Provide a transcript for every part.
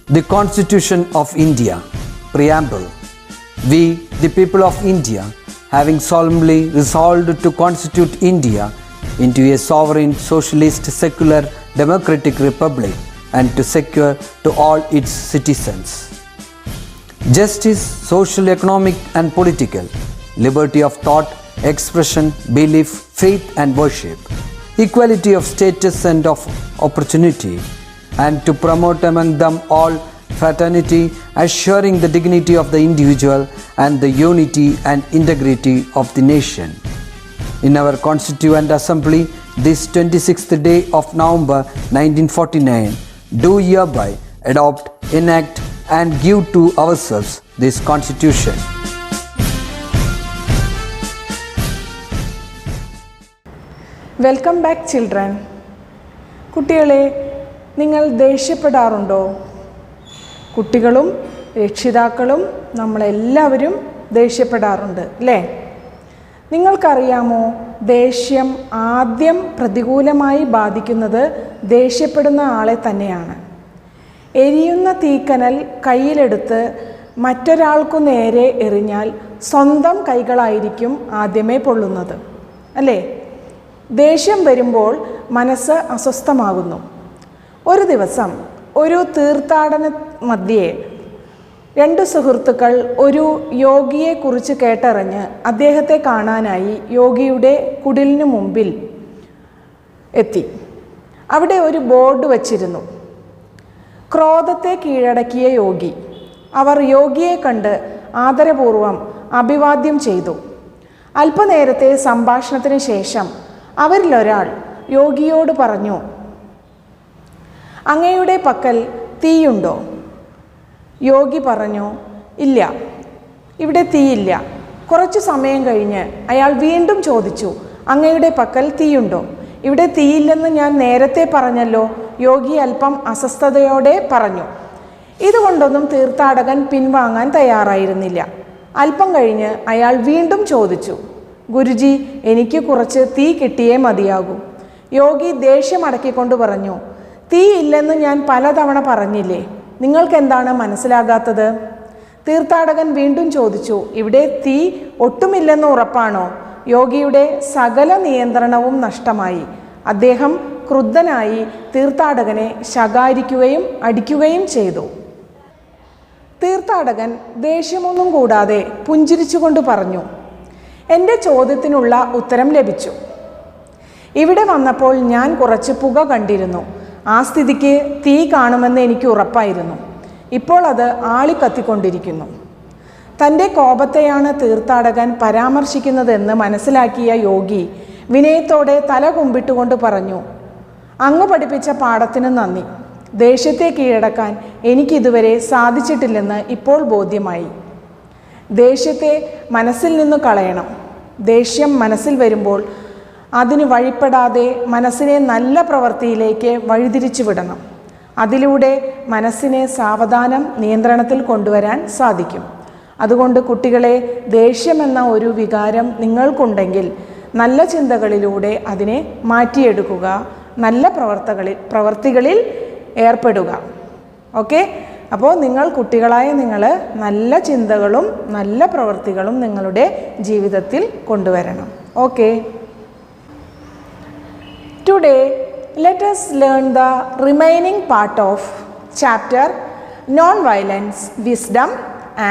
The Constitution of India, Preamble. We, the people of India, having solemnly resolved to constitute India into a sovereign, socialist, secular, democratic republic and to secure to all its citizens justice, social, economic and political, liberty of thought, expression, belief, faith and worship, equality of status and of opportunity, and to promote among them all fraternity, assuring the dignity of the individual and the unity and integrity of the nation. In our Constituent Assembly, this 26th day of November 1949, do hereby adopt, enact and give to ourselves this Constitution. Welcome back children. കുട്ടികളെ, നിങ്ങൾ ദേഷ്യപ്പെടാറുണ്ടോ? കുട്ടികളും രക്ഷിതാക്കളും നമ്മളെല്ലാവരും ദേഷ്യപ്പെടാറുണ്ട് അല്ലേ? നിങ്ങൾക്കറിയാമോ, ദേഷ്യം ആദ്യം പ്രതികൂലമായി ബാധിക്കുന്നത് ദേഷ്യപ്പെടുന്ന ആളെ തന്നെയാണ്. എരിയുന്ന തീക്കനൽ കയ്യിലെടുത്ത് മറ്റൊരാൾക്കു നേരെ എറിഞ്ഞാൽ സ്വന്തം കൈകളായിരിക്കും ആദ്യമേ പൊള്ളുന്നത് അല്ലേ? ദേഷ്യം വരുമ്പോൾ മനസ്സ് അസ്വസ്ഥമാകുന്നു. ഒരു ദിവസം ഒരു തീർത്ഥാടന മധ്യേ രണ്ട് സുഹൃത്തുക്കൾ ഒരു യോഗിയെക്കുറിച്ച് കേട്ടറിഞ്ഞ് അദ്ദേഹത്തെ കാണാനായി യോഗിയുടെ കുടിലിനു മുമ്പിൽ എത്തി. അവിടെ ഒരു ബോർഡ് വച്ചിരുന്നു, ക്രോധത്തെ കീഴടക്കിയ യോഗി. അവർ യോഗിയെ കണ്ട് ആദരപൂർവം അഭിവാദ്യം ചെയ്തു. അല്പനേരത്തെ സംഭാഷണത്തിന് ശേഷം അവരിലൊരാൾ യോഗിയോട് പറഞ്ഞു, അങ്ങയുടെ പക്കൽ തീയുണ്ടോ? യോഗി പറഞ്ഞു, ഇല്ല, ഇവിടെ തീയില്ല. കുറച്ചു സമയം കഴിഞ്ഞ് അയാൾ വീണ്ടും ചോദിച്ചു, അങ്ങയുടെ പക്കൽ തീയുണ്ടോ? ഇവിടെ തീയില്ലെന്ന് ഞാൻ നേരത്തെ പറഞ്ഞല്ലോ, യോഗി അല്പം അസ്വസ്ഥതയോടെ പറഞ്ഞു. ഇതുകൊണ്ടൊന്നും തീർത്ഥാടകൻ പിൻവാങ്ങാൻ തയ്യാറായിരുന്നില്ല. അല്പം കഴിഞ്ഞ് അയാൾ വീണ്ടും ചോദിച്ചു, ഗുരുജി, എനിക്ക് കുറച്ച് തീ കിട്ടിയേ മതിയാകൂ. യോഗി ദേഷ്യം അടക്കിക്കൊണ്ട് പറഞ്ഞു, തീ ഇല്ലെന്ന് ഞാൻ പലതവണ പറഞ്ഞില്ലേ, നിങ്ങൾക്കെന്താണ് മനസ്സിലാകാത്തത്? തീർത്ഥാടകൻ വീണ്ടും ചോദിച്ചു, ഇവിടെ തീ ഒട്ടുമില്ലെന്ന് ഉറപ്പാണോ? യോഗിയുടെ സകല നിയന്ത്രണവും നഷ്ടമായി. അദ്ദേഹം ക്രുദ്ധനായി തീർത്ഥാടകനെ ശകാരിക്കുകയും അടിക്കുകയും ചെയ്തു. തീർത്ഥാടകൻ ദേഷ്യമൊന്നും കൂടാതെ പുഞ്ചിരിച്ചുകൊണ്ട് പറഞ്ഞു, എൻ്റെ ചോദ്യത്തിനുള്ള ഉത്തരം ലഭിച്ചു. ഇവിടെ വന്നപ്പോൾ ഞാൻ കുറച്ച് പുക കണ്ടിരുന്നു. ആ സ്ഥിതിക്ക് തീ കാണുമെന്ന് എനിക്ക് ഉറപ്പായിരുന്നു. ഇപ്പോൾ അത് ആളിക്കത്തിക്കൊണ്ടിരിക്കുന്നു. തൻ്റെ കോപത്തെയാണ് തീർത്ഥാടകൻ പരാമർശിക്കുന്നതെന്ന് മനസ്സിലാക്കിയ യോഗി വിനയത്തോടെ തല കുമ്പിട്ടുകൊണ്ട് പറഞ്ഞു, അങ്ങ് പഠിപ്പിച്ച പാഠത്തിന് നന്ദി. ദേഷ്യത്തെ കീഴടക്കാൻ എനിക്കിതുവരെ സാധിച്ചിട്ടില്ലെന്ന് ഇപ്പോൾ ബോധ്യമായി. ദേഷ്യത്തെ മനസ്സിൽ നിന്ന് കളയണം. ദേഷ്യം മനസ്സിൽ വരുമ്പോൾ അതിന് വഴിപ്പെടാതെ മനസ്സിനെ നല്ല പ്രവൃത്തിയിലേക്ക് വഴിതിരിച്ചു വിടണം. അതിലൂടെ മനസ്സിനെ സാവധാനം നിയന്ത്രണത്തിൽ കൊണ്ടുവരാൻ സാധിക്കും. അതുകൊണ്ട് കുട്ടികളെ, ദേഷ്യമെന്ന ഒരു വികാരം നിങ്ങൾക്കുണ്ടെങ്കിൽ നല്ല ചിന്തകളിലൂടെ അതിനെ മാറ്റിയെടുക്കുക, നല്ല പ്രവർത്തികളിൽ ഏർപ്പെടുക. ഓക്കെ? അപ്പോൾ കുട്ടികളായ നിങ്ങൾ നല്ല ചിന്തകളും നല്ല പ്രവൃത്തികളും നിങ്ങളുടെ ജീവിതത്തിൽ കൊണ്ടുവരണം. Okay? Today, let us learn the remaining part of chapter Non-Violence, Wisdom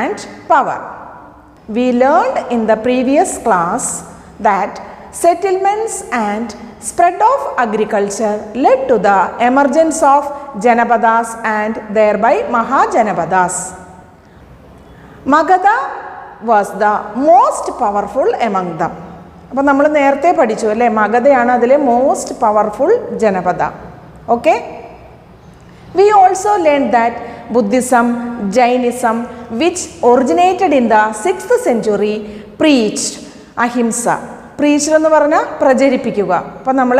and Power. We learned in the previous class that settlements and spread of agriculture led to the emergence of Janapadas and thereby Mahajanapadas. Magadha was the most powerful among them. അപ്പോൾ നമ്മൾ നേരത്തെ പഠിച്ചു അല്ലേ, മഗധയാണ് അതിലെ most powerful ജനപദ. Okay? We also learn that Buddhism, Jainism which originated in the 6th century preached ahimsa. Preached എന്ന് പറഞ്ഞാൽ പ്രചരിപ്പിക്കുക. അപ്പം നമ്മൾ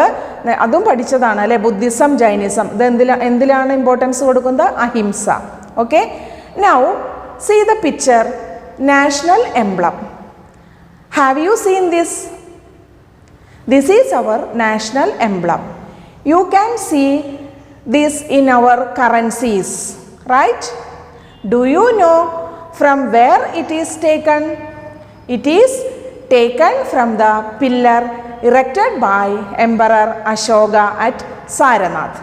അതും പഠിച്ചതാണ് അല്ലേ, ബുദ്ധിസം, ജൈനിസം. ഇത് എന്തിലാണ് ഇമ്പോർട്ടൻസ് കൊടുക്കുന്നത്? Ahimsa. Okay? Now see the picture, national emblem. Have you seen this? This is our national emblem. You can see this in our currencies. right? Do you know from where it is taken? It is taken from the pillar erected by Emperor Ashoka at Saranath.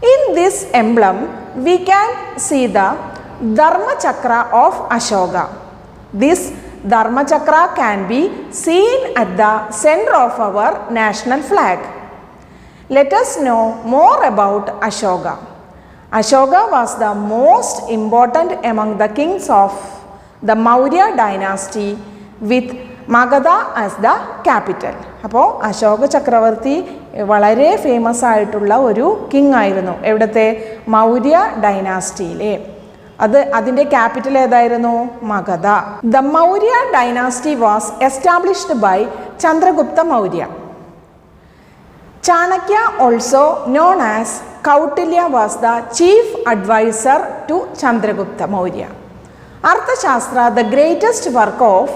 In this emblem, we can see the Dharma Chakra of Ashoka. This Dharma Chakra can be seen at the center of our national flag. Let us know more about Ashoka. Ashoka was the most important among the kings of the Maurya dynasty with Magadha as the capital. അപ്പോൾ അശോക ചക്രവർത്തി വളരെ famous ആയിട്ടുള്ള ഒരു king ആയിരുന്നു. എവിടത്തെ? മൗര്യ ഡൈനാസ്റ്റിയിലെ. അതിൻ്റെ capital ഏതായിരുന്നു? Magadha. The Maurya dynasty was established by Chandragupta Maurya. Chanakya, also known as Kautilya, was the chief advisor to Chandragupta Maurya. Arthashastra, the greatest work of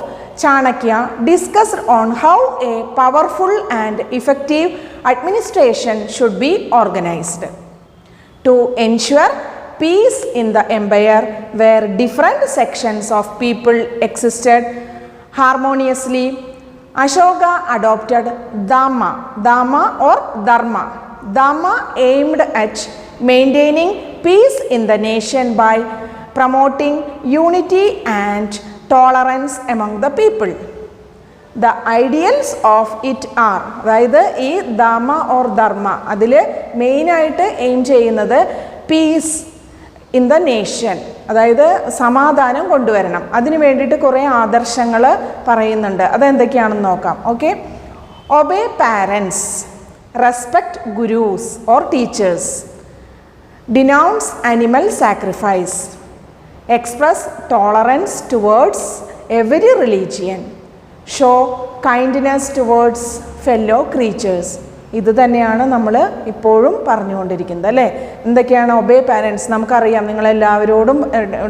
Chanakya, discussed on how a powerful and effective administration should be organized. To ensure peace in the empire, where different sections of people existed harmoniously, Ashoka adopted Dhamma or Dharma. Dhamma aimed at maintaining peace in the nation by promoting unity and tolerance among the people. The ideals of it are, അതായത് ഈ Dhamma or ധർമ്മ അതിൽ മെയിനായിട്ട് aim ചെയ്യുന്നത് piece in the nation, അതായത് സമാധാനം കൊണ്ടുവരണം. അതിന് വേണ്ടിയിട്ട് കുറേ ആദർശങ്ങൾ പറയുന്നുണ്ട്. അതെന്തൊക്കെയാണെന്ന് നോക്കാം. Okay. Obey parents, respect gurus or teachers, denounce animal sacrifice, express tolerance towards every religion, show kindness towards fellow creatures. ഇത് തന്നെയാണ് നമ്മൾ ഇപ്പോഴും പറഞ്ഞുകൊണ്ടിരിക്കുന്നത് അല്ലേ. എന്തൊക്കെയാണ് ഒബേ പാരൻസ്? നമുക്കറിയാം, നിങ്ങളെല്ലാവരോടും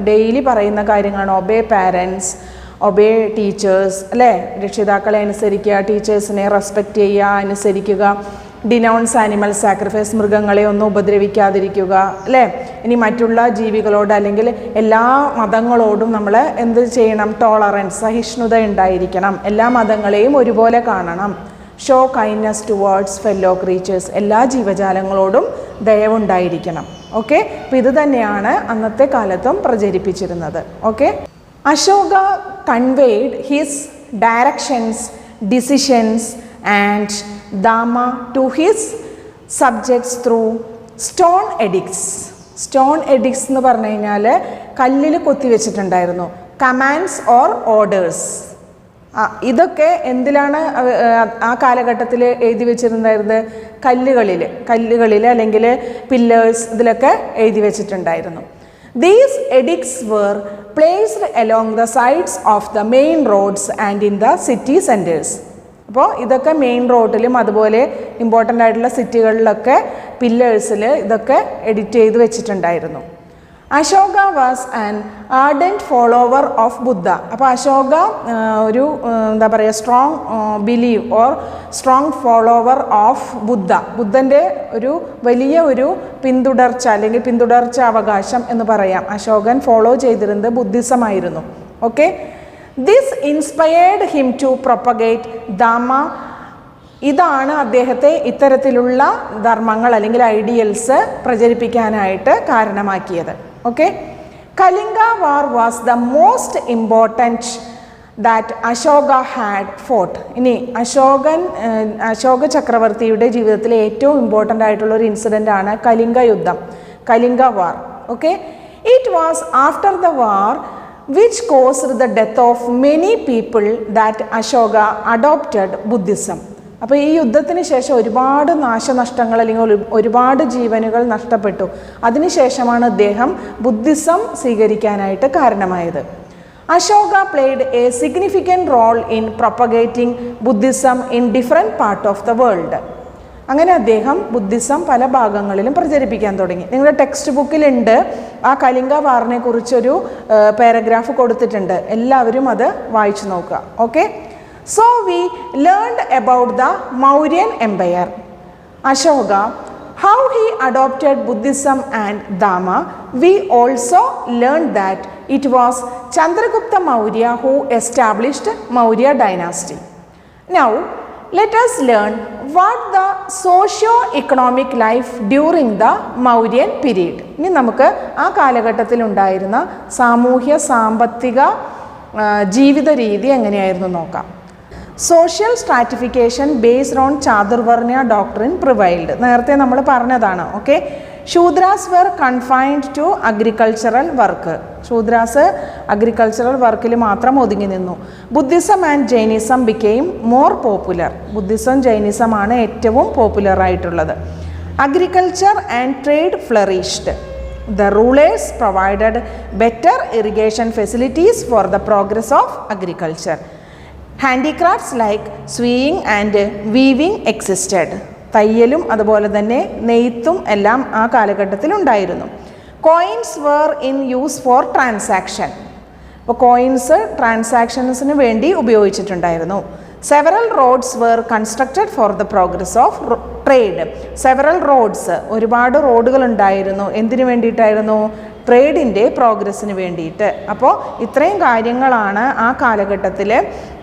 ഡെയിലി പറയുന്ന കാര്യങ്ങളാണ് ഒബേ പാരൻസ്, ഒബേ ടീച്ചേഴ്സ് അല്ലേ. രക്ഷിതാക്കളെ അനുസരിക്കുക, ടീച്ചേഴ്സിനെ റെസ്പെക്റ്റ് ചെയ്യുക, അനുസരിക്കുക. ഡിനൗൺസ് ആനിമൽ സാക്രിഫൈസ്, മൃഗങ്ങളെ ഒന്നും ഉപദ്രവിക്കാതിരിക്കുക അല്ലേ. ഇനി മറ്റുള്ള ജീവികളോട് അല്ലെങ്കിൽ എല്ലാ മതങ്ങളോടും നമ്മൾ എന്ത് ചെയ്യണം? ടോളറൻസ്, സഹിഷ്ണുത ഉണ്ടായിരിക്കണം. എല്ലാ മതങ്ങളെയും ഒരുപോലെ കാണണം. Show kindness towards fellow creatures, എല്ലാ ജീവജാലങ്ങളോടും ദയവുണ്ടായിരിക്കണം. ഓക്കെ. അപ്പോൾ ഇത് തന്നെയാണ് അന്നത്തെ കാലത്തും പ്രചരിപ്പിച്ചിരുന്നത്. Okay. Ashoka conveyed his directions, decisions and dhamma to his subjects through stone edicts. Stone edicts എന്ന് പറഞ്ഞു കഴിഞ്ഞാൽ കല്ലിൽ കൊത്തിവെച്ചിട്ടുണ്ടായിരുന്നു. Commands or orders. ഇതൊക്കെ എന്തിലാണ് ആ കാലഘട്ടത്തിൽ എഴുതി വെച്ചിട്ടുണ്ടായിരുന്നത്? കല്ലുകളിൽ അല്ലെങ്കിൽ പില്ലേഴ്സ്, ഇതിലൊക്കെ എഴുതി വെച്ചിട്ടുണ്ടായിരുന്നു. These edicts were placed along the sides of the main roads and in the city centers. അപ്പോൾ ഇതൊക്കെ മെയിൻ റോഡിലും അതുപോലെ ഇമ്പോർട്ടൻ്റ് ആയിട്ടുള്ള സിറ്റികളിലൊക്കെ പില്ലേഴ്സിൽ ഇതൊക്കെ എഡിറ്റ് ചെയ്ത് വെച്ചിട്ടുണ്ടായിരുന്നു. Ashoka was an ardent follower of Buddha. അപ്പോൾ അശോക ഒരു എന്താ പറയുക, strong believe or strong follower of Buddha. ബുദ്ധൻ്റെ ഒരു വലിയ ഒരു പിന്തുടർച്ച അല്ലെങ്കിൽ പിന്തുടർച്ച അവകാശം എന്ന് പറയാം. അശോകൻ ഫോളോ ചെയ്തിരുന്നത് ബുദ്ധിസമായിരുന്നു. Okay. This inspired him to propagate dhamma. ഇതാണ് അദ്ദേഹത്തെ ഇത്തരത്തിലുള്ള ധർമ്മങ്ങൾ അല്ലെങ്കിൽ ഐഡിയൽസ് പ്രചരിപ്പിക്കാനായിട്ട് കാരണമാക്കിയത്. Okay. Kalinga war was the most important that Ashoka had fought. ഇനി അശോക ചക്രവർത്തിയുടെ ജീവിതത്തിലെ ഏറ്റവും ഇമ്പോർട്ടൻ്റ് ആയിട്ടുള്ള ഒരു ഇൻസിഡൻ്റ് ആണ് കലിംഗ യുദ്ധം, Kalinga war. Okay. It was after the war which caused the death of many people that Ashoka adopted Buddhism. അപ്പോൾ ഈ യുദ്ധത്തിന് ശേഷം ഒരുപാട് നാശനഷ്ടങ്ങൾ അല്ലെങ്കിൽ ഒരുപാട് ജീവനുകൾ നഷ്ടപ്പെട്ടു. അതിനുശേഷമാണ് അദ്ദേഹം ബുദ്ധിസം സ്വീകരിക്കാനായിട്ട് കാരണമായത്. Ashoka played a significant role in propagating Buddhism in different part of the world. അങ്ങനെ അദ്ദേഹം ബുദ്ധിസം പല ഭാഗങ്ങളിലും പ്രചരിപ്പിക്കാൻ തുടങ്ങി. നിങ്ങളുടെ ടെക്സ്റ്റ് ബുക്കിലുണ്ട് ആ കലിംഗ വാറിനെ കുറിച്ചൊരു പാരഗ്രാഫ് കൊടുത്തിട്ടുണ്ട്. എല്ലാവരും അത് വായിച്ചു നോക്കുക. Okay. So we learned about the Mauryan Empire. Ashoka, how he adopted Buddhism and Dharma, we also learned that it was Chandragupta Maurya who established Maurya dynasty. Now, let us learn what the socio-economic life during the Mauryan period. ഇനി നമുക്ക് ആ കാലഘട്ടത്തിൽ ഉണ്ടായിരുന്ന സാമൂഹ്യ സാമ്പത്തിക ജീവിത രീതി എങ്ങനെയായിരുന്നു നോക്കാം. Social stratification based on chaturvarnya doctrine prevailed. നേരത്തെ നമ്മൾ പറഞ്ഞതാണ്. Okay, Shudras were confined to agricultural work. Shudras agricultural വർക്കിൽ മാത്രം ഒതുങ്ങി നിന്നു. Buddhism and Jainism became more popular. Buddhism ജൈനിസമാണ് ഏറ്റവും പോപ്പുലർ ആയിട്ടുള്ളത്. Agriculture and trade flourished. The rulers provided better irrigation facilities for the progress of agriculture. Handicrafts like sewing and weaving existed. തയ്യലും അതുപോലെ തന്നെ നെയ്ത്തും എല്ലാം ആ കാലഘട്ടത്തിൽ ഉണ്ടായിരുന്നു. Coins were in use for transaction. അപ്പോൾ കോയിൻസ് ട്രാൻസാക്ഷൻസിന് വേണ്ടി ഉപയോഗിച്ചിട്ടുണ്ടായിരുന്നു. Several roads were constructed for the progress of trade. Several roads, ഒരുപാട് റോഡുകൾ ഉണ്ടായിരുന്നു. എന്തിനു വേണ്ടിയിട്ടായിരുന്നു? ട്രേഡിൻ്റെ പ്രോഗ്രസ്സിന് വേണ്ടിയിട്ട്. അപ്പോൾ ഇത്രയും കാര്യങ്ങളാണ് ആ കാലഘട്ടത്തിൽ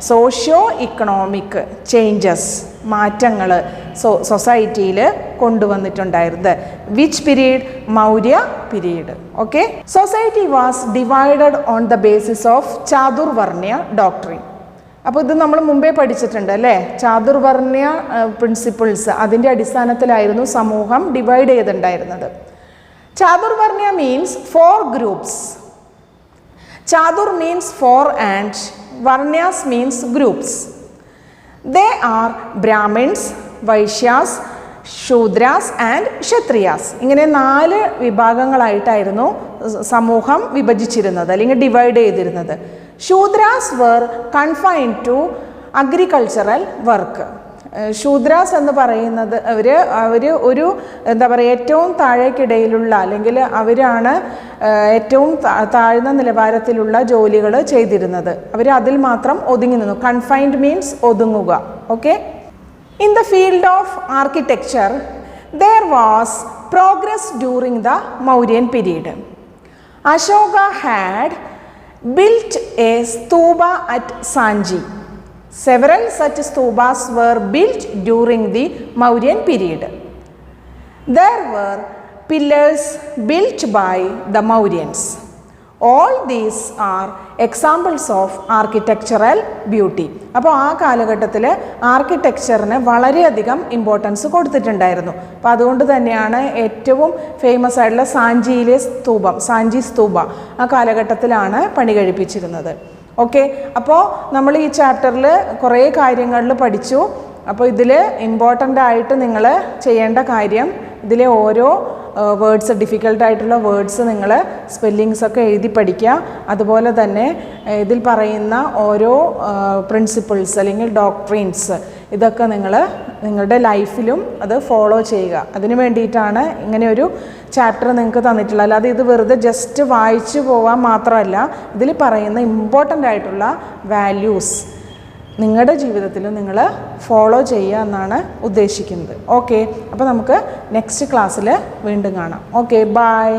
സോഷ്യോ ഇക്കണോമിക് ചേഞ്ചസ്, മാറ്റങ്ങൾ സൊസൈറ്റിയിൽ കൊണ്ടുവന്നിട്ടുണ്ടായിരുന്നത്. Which period? Maurya period. Okay, society was divided on the basis of chaturvarnya doctrine. അപ്പോൾ ഇത് നമ്മൾ മുമ്പേ പഠിച്ചിട്ടുണ്ട് അല്ലേ? ചാതുർവർണ്ണ്യ പ്രിൻസിപ്പിൾസ്, അതിൻ്റെ അടിസ്ഥാനത്തിലായിരുന്നു സമൂഹം ഡിവൈഡ് ചെയ്തിട്ടുണ്ടായിരുന്നത്. ചാതുർവർണ്ണ്യ means 4 groups. Chadur means 4 and Varnyas means groups. They are Brahmins, Vaishyas, Shudras and Kshatriyas. ഇങ്ങനെ 4 വിഭാഗങ്ങളായിട്ടായിരുന്നു സമൂഹം വിഭജിച്ചിരുന്നത് അല്ലെങ്കിൽ ഡിവൈഡ് ചെയ്തിരുന്നത്. Shudras were confined to agricultural work. Shudras എന്ന് പറയുന്നത് അവർ ഒരു എന്താ പറയുക, ഏറ്റവും താഴേക്കിടയിലുള്ള അല്ലെങ്കിൽ അവരാണ് ഏറ്റവും താഴ്ന്ന നിലവാരത്തിലുള്ള ജോലികൾ ചെയ്തിരുന്നത്. അവർ അതിൽ മാത്രം ഒതുങ്ങി നിന്നു. കൺഫൈൻഡ് മീൻസ് ഒതുങ്ങുക. Okay, in the field of architecture there was progress during the Mauryan period. Ashoka had built a stupa at Sanchi. Several such stupas were built during the Mauryan period. There were pillars built by the Mauryans. All these are examples of architectural beauty. അപ്പോൾ ആ കാലഘട്ടത്തിൽ ആർക്കിടെക്ചറിന് വളരെയധികം importance കൊടുത്തിട്ടുണ്ടായിരുന്നു. അപ്പോൾ അതുകൊണ്ട് തന്നെയാണ് ഏറ്റവും famous ആയിട്ടുള്ള സാഞ്ചിയിലെ സ്തൂപം, സാഞ്ചി സ്തൂപ ആ കാലഘട്ടത്തിലാണ് പണി കഴിപ്പിച്ചിരുന്നത്. ഓക്കെ, അപ്പോൾ നമ്മൾ ഈ ചാപ്റ്ററിൽ കുറേ കാര്യങ്ങളിൽ പഠിച്ചു. അപ്പോൾ ഇതിൽ ഇമ്പോർട്ടൻ്റ് ആയിട്ട് നിങ്ങൾ ചെയ്യേണ്ട കാര്യം, ഇതിലെ ഓരോ വേർഡ്സ്, ഡിഫിക്കൽട്ടായിട്ടുള്ള വേർഡ്സ് നിങ്ങൾ സ്പെല്ലിങ്സ് ഒക്കെ എഴുതി പഠിക്കുക. അതുപോലെ തന്നെ ഇതിൽ പറയുന്ന ഓരോ പ്രിൻസിപ്പിൾസ് അല്ലെങ്കിൽ ഡോക്ട്രീൻസ് ഇതൊക്കെ നിങ്ങൾ നിങ്ങളുടെ ലൈഫിലും അത് ഫോളോ ചെയ്യുക. അതിന് വേണ്ടിയിട്ടാണ് ഇങ്ങനെ ഒരു ചാപ്റ്റർ നിങ്ങൾക്ക് തന്നിട്ടുള്ളത്. അല്ലാതെ ഇത് വെറുതെ ജസ്റ്റ് വായിച്ചു പോകാൻ മാത്രമല്ല, ഇതിൽ പറയുന്ന ഇമ്പോർട്ടൻ്റ് ആയിട്ടുള്ള വാല്യൂസ് നിങ്ങളുടെ ജീവിതത്തിൽ നിങ്ങൾ ഫോളോ ചെയ്യുക എന്നാണ് ഉദ്ദേശിക്കുന്നത്. ഓക്കെ, അപ്പോൾ നമുക്ക് നെക്സ്റ്റ് ക്ലാസ്സിൽ വീണ്ടും കാണാം. Okay, by.